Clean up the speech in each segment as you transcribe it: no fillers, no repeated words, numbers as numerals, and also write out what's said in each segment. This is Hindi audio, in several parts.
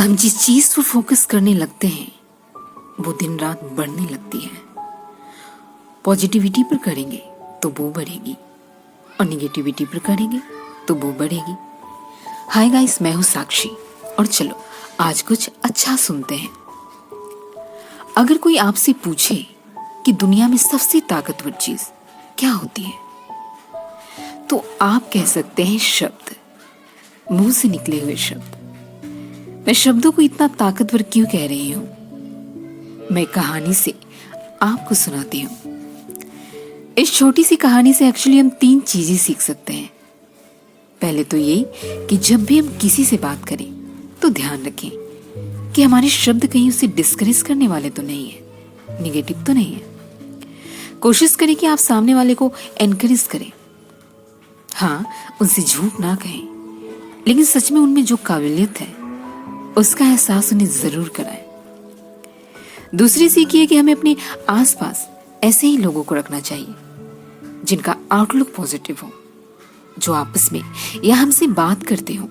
हम जिस चीज पर फोकस करने लगते हैं वो दिन रात बढ़ने लगती है। पॉजिटिविटी पर करेंगे तो वो बढ़ेगी और निगेटिविटी पर करेंगे तो वो बढ़ेगी। हाय गाइस, मैं हूं साक्षी और चलो आज कुछ अच्छा सुनते हैं। अगर कोई आपसे पूछे कि दुनिया में सबसे ताकतवर चीज क्या होती है तो आप कह सकते हैं शब्द, मुंह से निकले हुए शब्द। मैं शब्दों को इतना ताकतवर क्यों कह रही हूं? मैं कहानी से आपको सुनाती हूं। इस छोटी सी कहानी से एक्चुअली हम 3 चीजें सीख सकते हैं। पहले तो ये कि जब भी हम किसी से बात करें तो ध्यान रखें कि हमारे शब्द कहीं उसे डिस्करेज करने वाले तो नहीं है, निगेटिव तो नहीं है। कोशिश करें कि आप सामने वाले को एनकरेज करें। हाँ, उनसे झूठ ना कहें, लेकिन सच में उनमें जो काबिलियत है उसका एहसास उन्हें जरूर कराएं। दूसरी सीख ये कि हमें अपने आसपास ऐसे ही लोगों को रखना चाहिए जिनका आउटलुक पॉजिटिव हो, जो आपस में या हमसे बात करते हो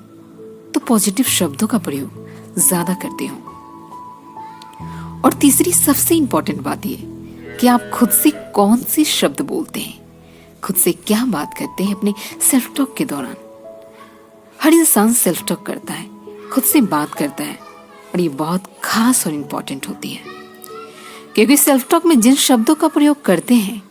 तो पॉजिटिव शब्दों का प्रयोग ज्यादा करते हो। और तीसरी सबसे इंपॉर्टेंट बात यह कि आप खुद से कौन से शब्द बोलते हैं, खुद से क्या बात करते हैं अपने सेल्फ टॉक के दौरान। हर इंसान सेल्फ टॉक करता है, खुद से बात करता है और ये बहुत खास और इम्पोर्टेंट होती है, क्योंकि सेल्फ टॉक में जिन शब्दों का प्रयोग करते हैं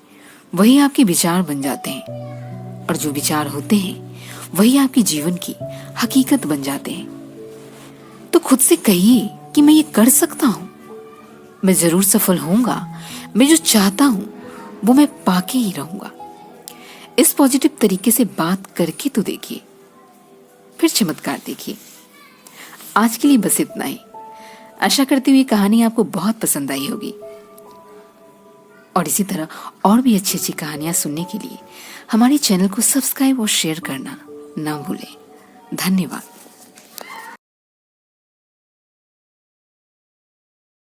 वही आपके विचार बन जाते हैं और जो विचार होते हैं वही आपके जीवन की हकीकत बन जाते हैं। तो खुद से कहिए कि मैं ये कर सकता हूं, मैं जरूर सफल होऊंगा, मैं जो चाहता हूं वो मैं पाके ही रहूंगा। इस पॉजिटिव तरीके से बात करके तो देखिए, फिर चमत्कार देखिए। आज के लिए बस इतना ही। आशा करती हुई कहानी आपको बहुत पसंद आई होगी और इसी तरह और भी अच्छी अच्छी कहानियां सुनने के लिए हमारे चैनल को सब्सक्राइब और शेयर करना ना भूलें। धन्यवाद।